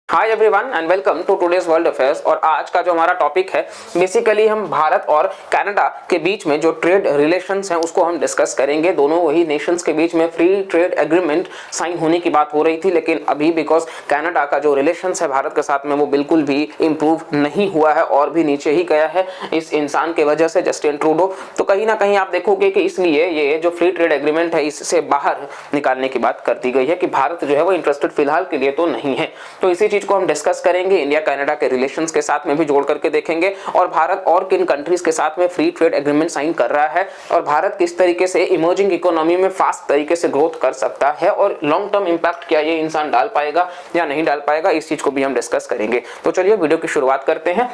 Hi everyone and welcome to today's world affairs. और आज का जो हमारा टॉपिक है बेसिकली हम भारत और कनाडा के बीच में जो ट्रेड रिलेशंस हैं उसको हम डिस्कस करेंगे। दोनों वही नेशंस के बीच में फ्री ट्रेड एग्रीमेंट साइन होने की बात हो रही थी, लेकिन अभी बिकॉज कनाडा का जो रिलेशंस है भारत के साथ में वो बिल्कुल भी इम्प्रूव नहीं हुआ है और भी नीचे ही गया है इस इंसान के वजह से, जस्टिन ट्रूडो। तो कहीं ना कहीं आप देखोगे कि इसलिए ये जो फ्री ट्रेड एग्रीमेंट है इससे बाहर निकालने की बात कर दी गई है कि भारत जो है वो इंटरेस्टेड फिलहाल के लिए तो नहीं है। तो इसी को हम डिस्कस करेंगे, इंडिया कनाडा के रिलेशंस के साथ में भी जोड़ करके देखेंगे और भारत और किन कंट्रीज के साथ में फ्री ट्रेड एग्रीमेंट साइन कर रहा है और भारत किस तरीके से इमर्जिंग इकोनॉमी में फास्ट तरीके से ग्रोथ कर सकता है और लॉन्ग टर्म इंपैक्ट क्या ये इंसान डाल पाएगा या नहीं डाल पाएगा, इस चीज को भी हम डिस्कस करेंगे। तो चलिए वीडियो की शुरुआत करते हैं।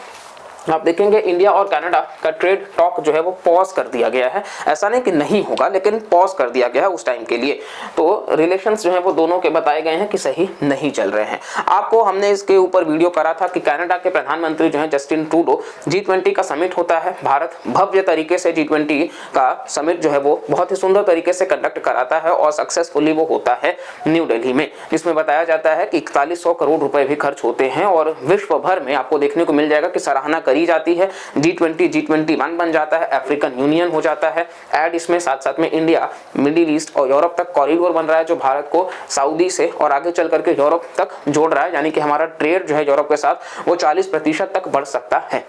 आप देखेंगे इंडिया और कनाडा का ट्रेड टॉक जो है वो पॉज कर दिया गया है। ऐसा नहीं कि नहीं होगा, लेकिन पॉज कर दिया गया है उस टाइम के लिए। तो रिलेशंस जो है वो दोनों के बताए गए हैं कि सही नहीं चल रहे हैं। आपको हमने इसके ऊपर वीडियो करा था कि कनाडा के प्रधानमंत्री जो है जस्टिन ट्रूडो, G20 का समिट होता है, भारत भव्य तरीके से G20 का समिट जो है वो बहुत ही सुंदर तरीके से कंडक्ट कराता है और सक्सेसफुली वो होता है न्यू दिल्ली में, जिसमें बताया जाता है कि 4100 करोड़ रुपए भी खर्च होते हैं और विश्व भर में आपको देखने को मिल जाएगा कि सराहना करी जाती है। G21 बन जाता है, अफ्रीकन यूनियन हो जाता है ऐड इसमें, साथ साथ में इंडिया मिडिल ईस्ट और यूरोप तक कॉरिडोर बन रहा है जो भारत को सऊदी से और आगे चल करके यूरोप तक जोड़ रहा है, यानी कि हमारा ट्रेड जो है यूरोप के साथ वो 40% तक बढ़ सकता है।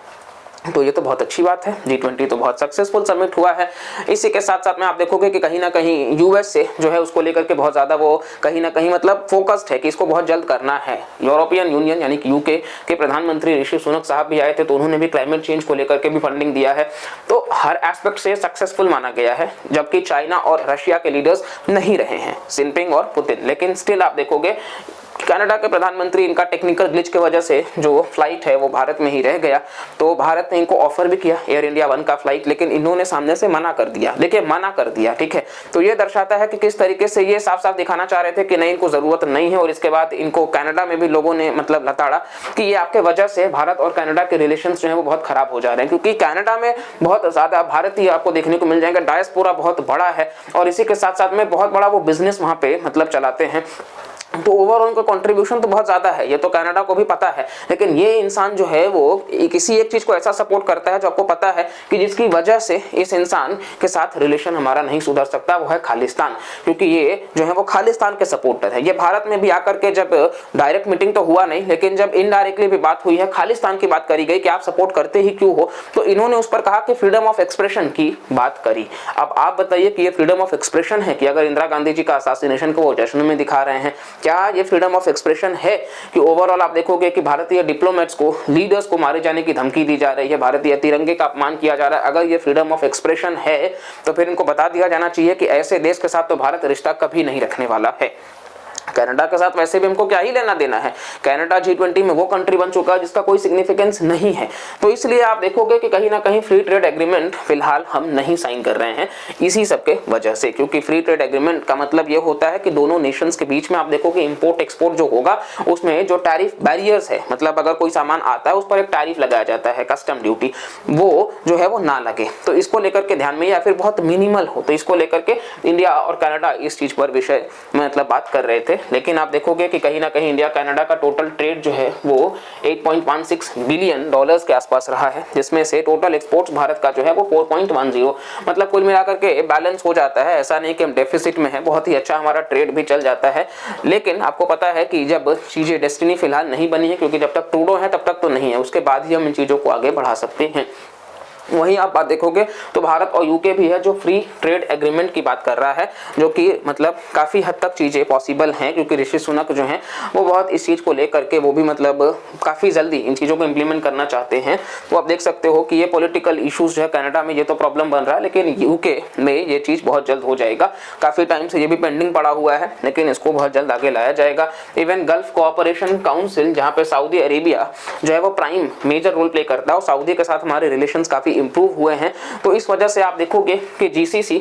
तो ये तो बहुत अच्छी बात है। G20 तो बहुत सक्सेसफुल समिट हुआ है। इसी के साथ साथ में आप देखोगे कि कहीं ना कहीं यूएस से जो है उसको लेकर के बहुत ज्यादा वो कहीं ना कहीं मतलब फोकस्ड है कि इसको बहुत जल्द करना है। यूरोपियन यूनियन यानी कि यूके के प्रधानमंत्री ऋषि सुनक साहब भी आए थे, तो उन्होंने भी क्लाइमेट चेंज को लेकर के भी फंडिंग दिया है। तो हर एस्पेक्ट से सक्सेसफुल माना गया है, जबकि चाइना और रशिया के लीडर्स नहीं रहे हैं, जिनपिंग और पुतिन। लेकिन स्टिल आप देखोगे कनाडा के प्रधानमंत्री इनका टेक्निकल ग्लिच की वजह से जो फ्लाइट है वो भारत में ही रह गया। तो भारत ने इनको ऑफर भी किया एयर इंडिया 1 का फ्लाइट, लेकिन इन्होंने सामने से मना कर दिया। देखिए मना कर दिया, ठीक है। तो ये दर्शाता है कि किस तरीके से ये साफ साफ दिखाना चाह रहे थे कि नहीं इनको जरूरत नहीं है। और इसके बाद इनको कनाडा में भी लोगों ने मतलब लताड़ा कि ये आपके वजह से भारत और कनाडा के रिलेशन जो है वो बहुत खराब हो जा रहे हैं, क्योंकि कनाडा में बहुत ज्यादा भारतीय आपको देखने को मिल जाएगा, डायस्पोरा बहुत बड़ा है और इसी के साथ साथ में बहुत बड़ा वो बिजनेस वहां पे मतलब चलाते हैं। तो ओवरऑल उनका कंट्रीब्यूशन तो बहुत ज्यादा है, ये तो कनाडा को भी पता है। लेकिन ये इंसान जो है वो किसी एक चीज को ऐसा सपोर्ट करता है जो आपको पता है कि जिसकी वजह से इस इंसान के साथ रिलेशन हमारा नहीं सुधर सकता, वो है खालिस्तान। क्योंकि ये जो है वो खालिस्तान के सपोर्टर है। ये भारत में भी आकर के जब डायरेक्ट मीटिंग तो हुआ नहीं, लेकिन जब इनडायरेक्टली भी बात हुई है, खालिस्तान की बात करी गई कि आप सपोर्ट करते ही क्यों हो, तो इन्होंने उस पर कहा कि फ्रीडम ऑफ एक्सप्रेशन की बात करी। अब आप बताइए कि ये फ्रीडम ऑफ एक्सप्रेशन है कि अगर इंदिरा गांधी जी का असासिनेशन को वो जश्न में दिखा रहे हैं, क्या ये फ्रीडम ऑफ एक्सप्रेशन है कि ओवरऑल आप देखोगे कि भारतीय डिप्लोमेट्स को, लीडर्स को मारे जाने की धमकी दी जा रही है, भारतीय तिरंगे का अपमान किया जा रहा है। अगर ये फ्रीडम ऑफ एक्सप्रेशन है तो फिर इनको बता दिया जाना चाहिए कि ऐसे देश के साथ तो भारत रिश्ता कभी नहीं रखने वाला है। कनाडा के साथ वैसे भी हमको क्या ही लेना देना है, कनाडा G20 में वो कंट्री बन चुका है जिसका कोई सिग्निफिकेंस नहीं है। तो इसलिए आप देखोगे कि कहीं ना कहीं फ्री ट्रेड एग्रीमेंट फिलहाल हम नहीं साइन कर रहे हैं इसी सब के वजह से, क्योंकि फ्री ट्रेड एग्रीमेंट का मतलब ये होता है कि दोनों नेशंस के बीच में आप देखोगे इंपोर्ट एक्सपोर्ट जो होगा उसमें जो टैरिफ बैरियर्स है, मतलब अगर कोई सामान आता है उस पर एक टैरिफ लगाया जाता है, कस्टम ड्यूटी, वो जो है वो ना लगे। तो इसको लेकर के ध्यान में या फिर बहुत मिनिमल हो, तो इसको लेकर के इंडिया और कनाडा इस चीज पर विषय मतलब बात कर रहे थे। लेकिन आप देखोगे कि कहीं ना कहीं इंडिया कनाडा का टोटल ट्रेड जो है वो 8.16 बिलियन डॉलर्स के आसपास रहा है, जिसमें से टोटल एक्सपोर्ट्स भारत का जो है वो 4.10, मतलब कुल मिलाकर के बैलेंस हो जाता है। ऐसा नहीं कि हम डेफिसिट में है, बहुत ही अच्छा हमारा ट्रेड भी चल जाता है। लेकिन आपको पता है कि जब चीजें डेस्टिनी फिलहाल नहीं बनी है, क्योंकि जब तक ट्रूडो है तब तक तो नहीं है, उसके बाद ही हम इन चीजों को आगे बढ़ा सकते हैं। वहीं आप बात देखोगे तो भारत और यूके भी है जो फ्री ट्रेड एग्रीमेंट की बात कर रहा है, जो कि मतलब काफी हद तक चीजें पॉसिबल हैं, क्योंकि ऋषि सुनक जो हैं वो बहुत इस चीज को लेकर के वो भी मतलब काफी जल्दी इन चीजों को इंप्लीमेंट करना चाहते हैं। तो आप देख सकते हो कि ये पॉलिटिकल इश्यूज जो है कनाडा में ये तो प्रॉब्लम बन रहा है, लेकिन यूके में ये चीज बहुत जल्द हो जाएगा। काफी टाइम से ये भी पेंडिंग पड़ा हुआ है, लेकिन इसको बहुत जल्द आगे लाया जाएगा। इवन गल्फ कोऑपरेशन काउंसिल, जहाँ पे सऊदी अरेबिया जो है वो प्राइम मेजर रोल प्ले करता है और सऊदी के साथ हमारे रिलेशन काफी इंप्रूव हुए हैं, तो इस वजह से आप देखोगे कि जीसीसी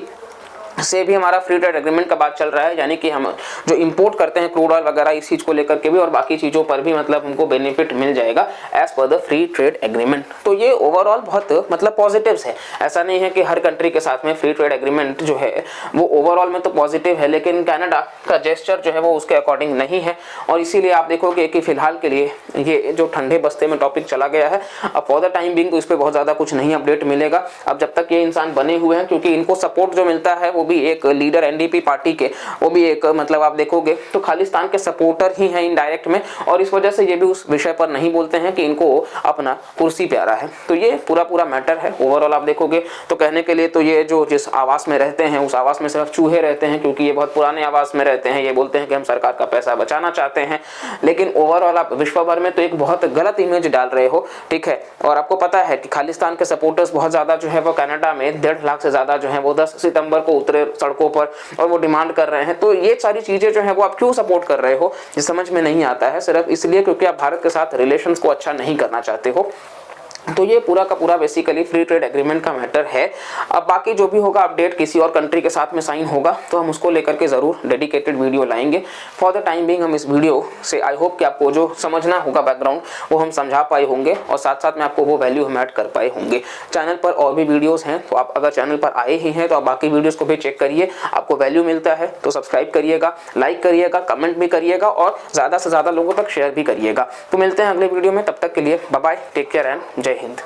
से भी हमारा फ्री ट्रेड एग्रीमेंट का बात चल रहा है, यानी कि हम जो इंपोर्ट करते हैं क्रूड ऑयल वगैरह इस चीज को लेकर के भी और बाकी चीजों पर भी मतलब हमको बेनिफिट मिल जाएगा as per the free trade agreement. तो ये ओवरऑल बहुत मतलब पॉजिटिव्स है। ऐसा नहीं है कि हर कंट्री के साथ में फ्री ट्रेड एग्रीमेंट जो है वो ओवरऑल में तो पॉजिटिव है, लेकिन कनाडा का जेस्चर जो है वो उसके अकॉर्डिंग नहीं है और इसीलिए आप देखोगे कि फिलहाल के लिए ये जो ठंडे बस्ते में टॉपिक चला गया है। अब फॉर द टाइम बिंग तो इस पर बहुत ज्यादा कुछ नहीं अपडेट मिलेगा अब जब तक ये इंसान बने हुए हैं, क्योंकि इनको सपोर्ट जो मिलता है वो भी एक लीडर एनडीपी पार्टी के, वो भी एक मतलब आप देखोगे तो खालिस्तान के सपोर्टर ही हैं इनडायरेक्ट में, और इस वजह से ये भी उस विषय पर नहीं बोलते हैं कि इनको अपना कुर्सी प्यारा है। तो ये पूरा मैटर है ओवरऑल आप देखोगे तो कहने के लिए तो ये जो जिस आवास में रहते हैं उस आवास में सिर्फ चूहे रहते हैं, क्योंकि ये बहुत पुराने आवास में रहते हैं। ये बोलते हैं कि हम सरकार का पैसा बचाना चाहते हैं, लेकिन ओवरऑल आप विश्व भर में तो एक बहुत गलत इमेज डाल रहे हो, ठीक है। और आपको पता है कि खालिस्तान के सपोर्टर्स बहुत ज्यादा जो है वो कनाडा में 1.5 लाख से ज्यादा जो है वो 10 सितंबर को उतरे सड़कों पर और वो डिमांड कर रहे हैं। तो ये सारी चीजें जो है वो आप क्यों सपोर्ट कर रहे हो ये समझ में नहीं आता है, सिर्फ इसलिए क्योंकि आप भारत के साथ रिलेशंस को अच्छा नहीं करना चाहते हो। तो ये पूरा का पूरा बेसिकली फ्री ट्रेड एग्रीमेंट का मैटर है। अब बाकी जो भी होगा अपडेट किसी और कंट्री के साथ में साइन होगा तो हम उसको लेकर के जरूर डेडिकेटेड वीडियो लाएंगे। फॉर द टाइम बिंग हम इस वीडियो से आई होप कि आपको जो समझना होगा बैकग्राउंड वो हम समझा पाए होंगे और साथ साथ में आपको वो वैल्यू हम ऐड कर पाए होंगे। चैनल पर और भी वीडियोस हैं, तो आप अगर चैनल पर आए ही हैं तो आप बाकी वीडियोस को भी चेक करिए, आपको वैल्यू मिलता है तो सब्सक्राइब करिएगा, लाइक करिएगा, कमेंट भी करिएगा और ज्यादा से ज्यादा लोगों तक शेयर भी करिएगा। तो मिलते हैं अगले वीडियो में, तब तक के लिए bye bye, take care and जय हिंद।